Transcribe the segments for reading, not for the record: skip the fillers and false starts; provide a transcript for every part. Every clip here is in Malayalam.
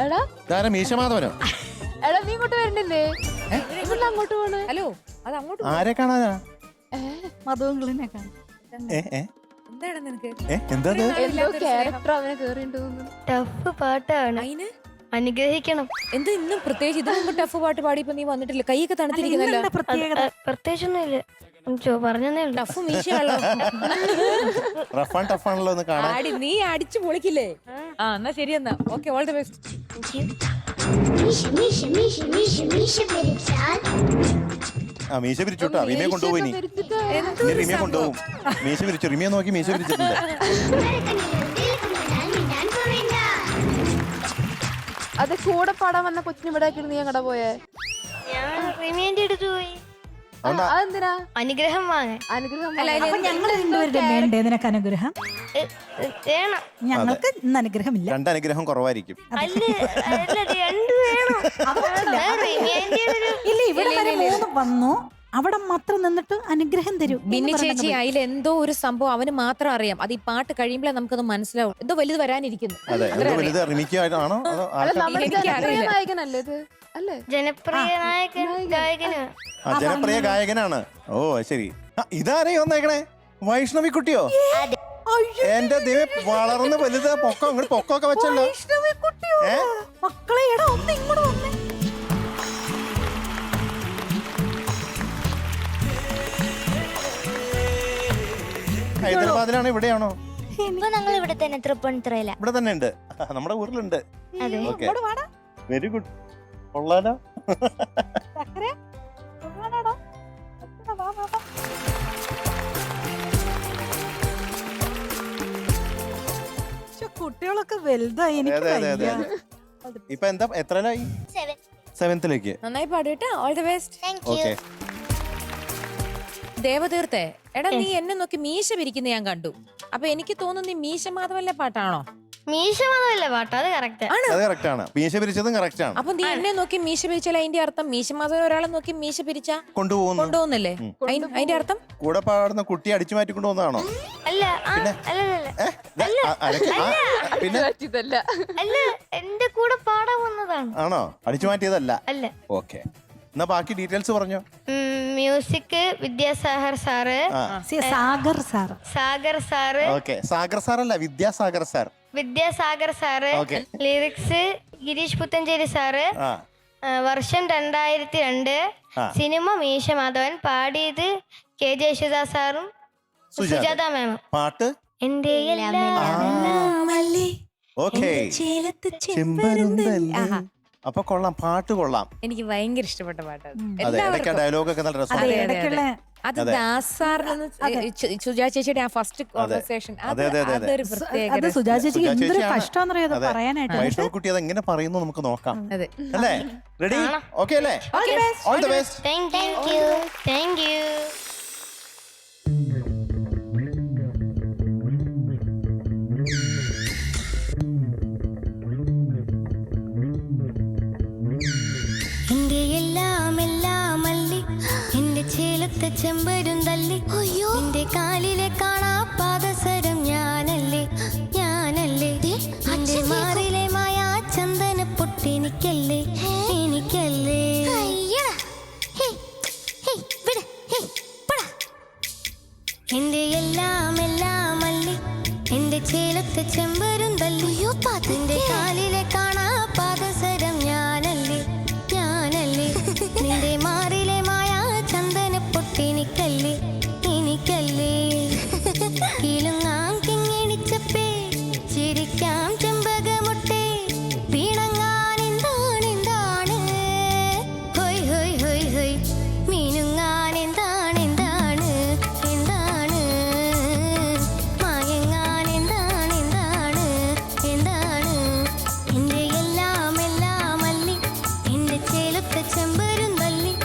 എടാ ഇതാരാ മീശമാധവനോ? എടാ നീ ഇങ്ങോട്ട് വരണ്ടില്ലേ? അങ്ങോട്ട് പോണ്. ഹലോ അത് അങ്ങോട്ട് ആരെ കാണാനാ? മധുവെങ്കിളിനെ കാണാൻ. എന്താണ് നിനക്ക് എന്താ എന്തോ ക്യാരക്ടർ അവനെ കേറിണ്ടു. ടഫ് പാട്ടാണ്, അതിന് അനുഗ്രഹിക്കണം. എന്ത് ഇന്നും പ്രത്യേകിച്ച് ഇതിനു മുമ്പ് ടഫ് പാട്ട് പാടിയപ്പോ നീ വന്നിട്ടില്ല, കൈയൊക്കെ തണുത്തിരിക്കുന്നല്ലോ. എന്താ പ്രത്യേകത? പ്രത്യേകിച്ചൊന്നുമില്ല, പറഞ്ഞേ ഉള്ളൂ. ടഫ് മീശയാണല്ലോ. റഫ് ആൻഡ് ടഫ് ആണല്ലോ ഒന്ന് കാണാൻ. ആടി നീ അടിച്ചു പൊളിക്കില്ലേ? ആ എന്നാ ശരി എന്നാ ഓക്കെ, ഓൾ ദി ബെസ്റ്റ്. മീശ പിരിച്ചോട്ടാ, റിമിയെ കൊണ്ടുപോയി. നീ റിമിയെ കൊണ്ടുപോകും. മീശ പിരിച്ചു, റിമിയെ നോക്കി മീശ പിരിച്ചിട്ടുണ്ട്. അത് കൂടെ പാടാൻ വന്ന കൊച്ചിന് ഇവിടെ ആക്കി നീ എങ്ങടെ പോയേ? ഞാൻ റിമിയന്റെ അടുത്ത് പോയി. അതെന്തിനാ? അനുഗ്രഹം വാങ്ങാൻ. അനുഗ്രഹം അപ്പൊ ഞങ്ങൾ രണ്ടുപേരുടെ വേണ്ടേ നിനക്ക് അനുഗ്രഹം? വേണം. ഞങ്ങൾക്ക് ഇന്ന് അനുഗ്രഹമില്ല. 2 അനുഗ്രഹം കുറവായിരിക്കും. അല്ല 2 വേണം. റിമിയന്റെ ഇല്ല, ഇവിടെ വരെ 3 വന്നു, അവിടെ മാത്രം നിന്നിട്ട് അനുഗ്രഹം തരും. ബിന്നി ചേച്ചി അതിൽ എന്തോ ഒരു സംഭവം അവന് മാത്രം അറിയാം. അത് ഈ പാട്ട് കഴിയുമ്പോഴേ നമുക്കത് മനസ്സിലാവും. എന്തോ വലുത് വരാനിരിക്കുന്നു. അതെ, എന്തോ വലുത് റിമിക്കായിട്ടാണോ അതോ നായകനല്ലേ ഇത്? അല്ലേ? ജനപ്രിയ ഗായകന്. ജനപ്രിയ ഗായകനാണ്. ഓ ശരി. ഇതാരെയും വന്നേക്കണേ? വൈഷ്ണവി കുട്ടിയോ? എന്റെ ദൈവം, വളർന്ന് വലുത് പൊക്കം, ഇങ്ങോട്ട് പൊക്കമൊക്കെ വെച്ചല്ലോ. മക്കളെ എടാ ഒന്ന് ഇങ്ങോട്ട് വന്നേ. ഹൈദരാബാദിലാണോ ഇവിടെയാണോ? ഞങ്ങൾ ഇവിടെ തന്നെ, തൃപ്പൂണിത്തുറയില. ഇവിടെ തന്നെ ഉണ്ട്, നമ്മുടെ ഊരിലുണ്ട്. Okay, very good. കൊള്ളാലോ. കുട്ടികളൊക്കെ വലുതായി. എനിക്ക് ഇപ്പൊ എന്താ, എത്രയിലായി? 7th നന്നായി പാടും കേട്ടോ, ഓൾ ദി ബെസ്റ്റ്. ഓക്കെ. ദേവതീർത്തേ, എടാ നീ എന്നെ നോക്കി മീശ പിരിക്കുന്ന ഞാൻ കണ്ടു. അപ്പൊ എനിക്ക് തോന്നുന്നു നീ മീശ മാധവന്റെ പാട്ടാണോ? മീശ മാത്രമല്ല പാട്ട്, അത് കറക്റ്റ്. അത് കറക്റ്റ് ആണ്. മീശ പിരിച്ചതും കറക്റ്റ് ആണ്. അപ്പൊ നീ എന്നെ നോക്കി മീശ പിരിച്ചാൽ അതിന്റെ അർത്ഥം മീശ മാധവൻ ഒരാളെ നോക്കി മീശ പിരിച്ചാ കൊണ്ടുപോകുന്നല്ലേ? അതിന്റെ അർത്ഥം കൂടെ പാടുന്ന കുട്ടി അടിച്ചു മാറ്റി കൊണ്ടുപോകുന്നതാണോ? അല്ല, പിന്നെ അല്ല, എന്റെ കൂടെ പാടാൻ വന്നതാണ്. ആണോ? അടിച്ചു മാറ്റിയതല്ല. അല്ല. ഓക്കെ, എന്നാ ബാക്കി ഡീറ്റെയിൽസ് പറഞ്ഞോ. Music Vidyasagar sir. Sagar sir. Okay, Sagar സാറല്ല, Vidyasagar sir. Vidyasagar sir. Lyrics Gireesh Puthenchery sir. വർഷം 2002. സിനിമ മീശ മാധവൻ. പാടിയത് കെ ജയശുദാസ് സാറും സുജാത മാമും. പാട്ട് എന്റെ ഓക്കെ. അപ്പൊ കൊള്ളാം, പാട്ട് കൊള്ളാം. എനിക്ക് ഭയങ്കര ഇഷ്ടപ്പെട്ട പാട്ടാണ്. അതെ, ഇടയ്ക്ക് ഡയലോഗൊക്കെ നല്ല രസമാണ്. അത് ദാസാറിന് സുജാ ചേച്ചിയുടെ ആ ഫസ്റ്റ് കോൺവെർസേഷൻ, അതൊരു പ്രത്യേക. അത് സുജാ ചേച്ചിക്ക് എന്തൊരു കഷ്ടമാണെന്നറിയാം പറയാനായിട്ട്. വൈഷ്ണവ് കുട്ടി അത് എങ്ങനെ പറയുന്നു നമുക്ക് നോക്കാം. അതെ അല്ലേ? റെഡി? ഓക്കെ അല്ലേ? All the best. Thank you. ചെമ്പരും തല്ലി നിന്റെ കാലിലെ കാണാ പാദസരം ഞാനല്ലേ, ഞാനല്ലേ. നിന്റെ മാറിലെ മായാ ചന്ദന പൊട്ടെനിക്കല്ലേ, എനിക്കല്ലേ. എന്റെ എല്ലാം എല്ലാം അല്ലി എന്റെ ചേലത്തെ ചെമ്പരും തല്ലി നിന്റെ കാലിലെ കാണാ പാദസരം ഞാനല്ലേ, ഞാനല്ലേ. നിന്റെ മാറിലെ എനിക്കല്ലേ, എനിക്കല്ലേ. കിളുങ്ങാം കിങ്ങിണിച്ചപ്പേ, ചിരിക്കാം ചെമ്പകമുട്ടേ, വീണങ്ങാൻ എന്താണ് എന്താണ്, ഹൊയ് ഹൊയ് ഹൊയ് ഹൊയ്. മീനുങ്ങാൻ എന്താണ് എന്താണ് എന്താണ്, മായങ്ങാൻ എന്താണ് എന്താണ് എന്താണ്. എന്റെ എല്ലാം എല്ലാം അല്ലി എന്റെ ചേലത്തെ ചെമ്പരും തല്ലി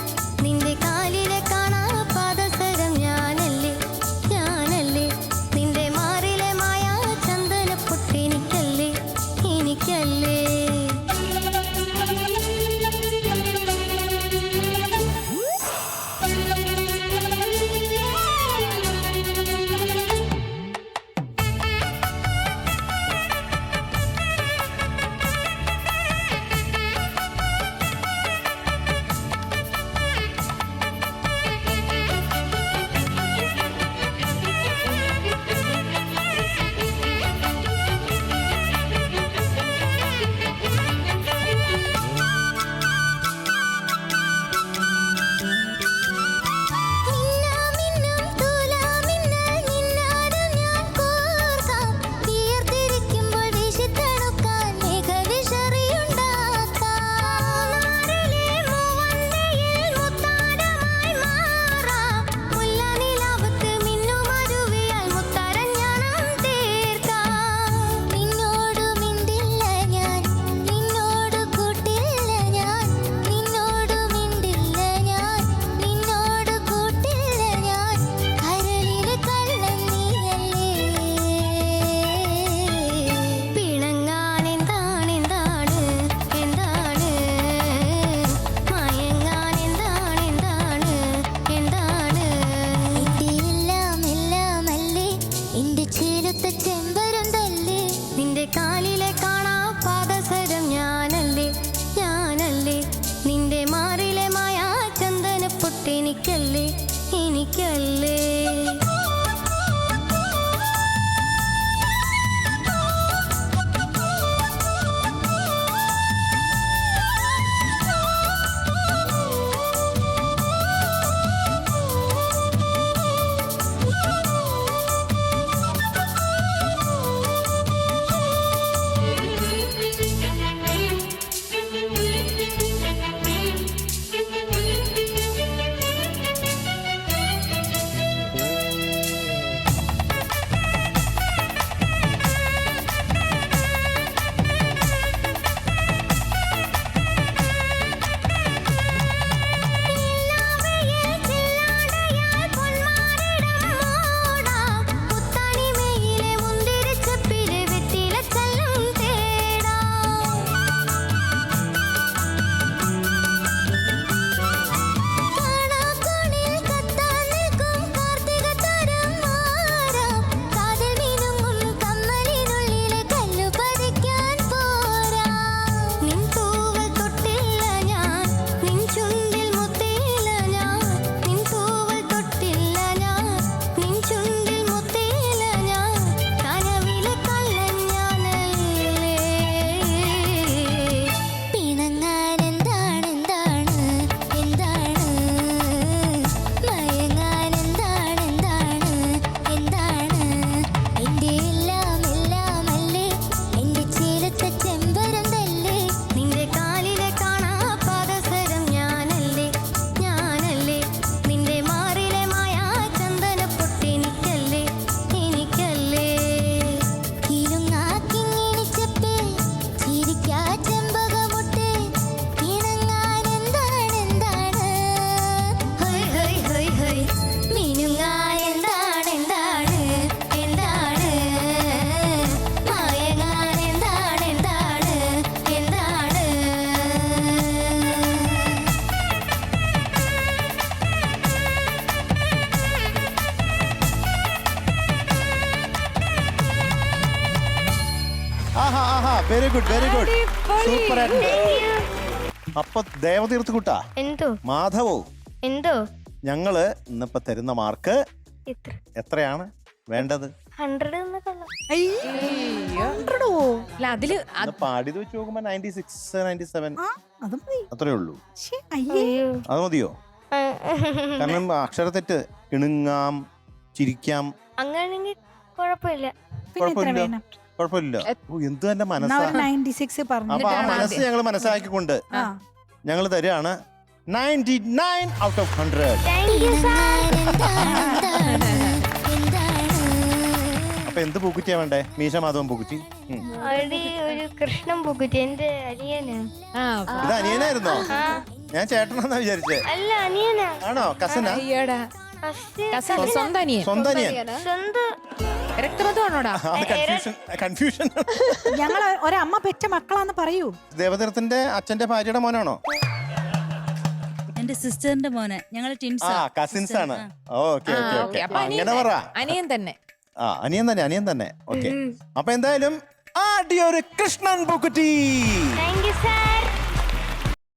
ആഹാ ആഹാ very good very good super അപ്പൊ ദേവതീർത്ത് കുട്ടാ എന്തോ മാധവോ എന്തോ ഞങ്ങള് ഇന്നിപ്പോ തരുന്ന മാർക്ക് ഇത്ര എത്രയാണ് വേണ്ടത്? 100 എന്ന് കൊള്ളാം. അല്ല അതില് ഒന്ന് പാടിയത് വെച്ച് നോക്കുമ്പോ 96 97 അത് മതി. അത്രേ ഉള്ളൂ. ശ്ശേ, അയ്യേ. അയ്യോ അത് മതിയോ? കാരണം അക്ഷരത്തെറ്റ് കിണുങ്ങാം ചിരിക്കാം അങ്ങനെയാണെങ്കിൽ കുഴപ്പമില്ല. പിന്നെ എത്ര കുഴപ്പമില്ല. വേണം? കുഴപ്പമില്ല. ഓ എന്ത് തന്നെ എന്നാ മനസ്സാ. ഒരു 96 പറഞ്ഞു. അപ്പൊ ആ മനസ്സ് ഞങ്ങൾ മനസ്സിലാക്കിക്കൊണ്ട് ആ. ഞങ്ങൾ തരികയാണ് 99 out of 100. Thank you sir. അപ്പൊ എന്ത് പൂക്കുറ്റിയാ വേണ്ടേ? മീശ മാധവൻ പൂക്കുറ്റി. അടി ഒരു കൃഷ്ണൻ പൂക്കുറ്റി എന്റെ അനിയനാ. ഇത് അനിയനായിരുന്നോ? ഞാൻ ചേട്ടനാന്നാ വിചാരിച്ചേ. അല്ല അനിയനാ. ആണോ? കസനാ? അയ്യടാ ഫസ്റ്റ് സ്വന്തം അനിയൻ സ്വന്തം അനിയൻ? സ്വന്തം രക്തബന്ധമാണോടാ? അത് കൺഫ്യൂഷൻ. ഞങ്ങള് ഒരമ്മ പെറ്റ മക്കളാന്ന് പറയൂ. ദേവതീർത്ഥന്റെ അച്ഛന്റെ ഭാര്യയുടെ മോനാണോ? എന്റെ സിസ്റ്ററിന്റെ മോനെ, ഞങ്ങള് ആ ട്വിൻസ്. കസിൻസ് ആണ്. ഓക്കെ ഓക്കെ ഓക്കെ അപ്പൊ അങ്ങനെ പറ. അനിയൻ തന്നെ. ആ അനിയൻ തന്നെ ഓക്കെ. അപ്പൊ എന്തായാലും ആദ്യ ഒരു കൃഷ്ണൻ പൂക്കുറ്റി. Thank you